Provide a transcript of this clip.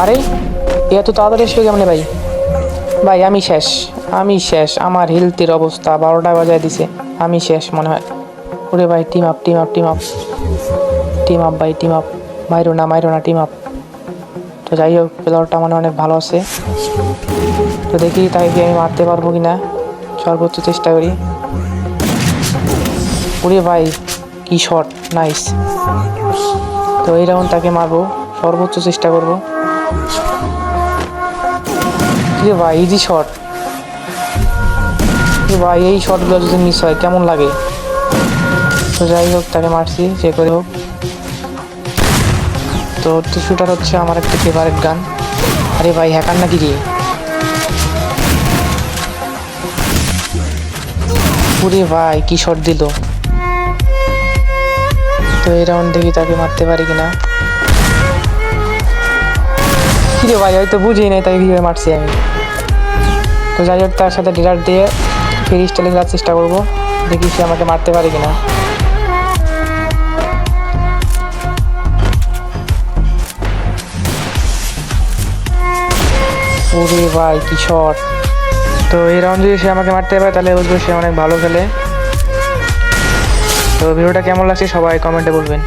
আরে এত তাড়াতাড়ি এসে কেমনে ভাই? ভাই আমি শেষ, আমি শেষ। আমার হেলথের অবস্থা 12টা বাজায় দিছে। আমি শেষ মনে হয়। ওরে ভাই, team up team up team up team up ভাই, টিম আপ। মাইরো না, টিম আপ। তো যাই হোক, প্লেয়ারটা মানে অনেক ভালো আছে। তো দেখি তাকে কি আমি মারতে পারবো কিনা, সর্বোচ্চ চেষ্টা করি। ওরে ভাই, কি শট! নাইস। তো এই রাউন্ড তাকে মারবো, সর্বোচ্চ চেষ্টা করবো। রে ভাই, ইজি শট! ভাই এই শটগুলো যদি মিস হয় কেমন লাগে। তো যাই হোক, তাকে মারছি যে করে হোক। তো শুটার হচ্ছে আমার একটা ফেভারিট গান। আরে ভাই, হ্যাকার নাকি রে? ওরে ভাই, কি শট দিল! তো এই রাউন্ড দেখি তাকে মারতে পারি কিনা। কিরে ভাই, হয়তো বুঝি নাই তাকে কীভাবে মারছি আমি। তো যাই হোক, তার সাথে ডিরার দিয়ে ফ্রি স্টাইলে খেলার চেষ্টা করবো। দেখি সে আমাকে মারতে পারে কিনা। ওরে ভাই, কি শট! তো এই রাউন্ড যদি সে আমাকে মারতে পারে তাহলে বুঝবো সে অনেক ভালো খেলে। তো ভিডিওটা কেমন লাগছে সবাই কমেন্টে বলবেন।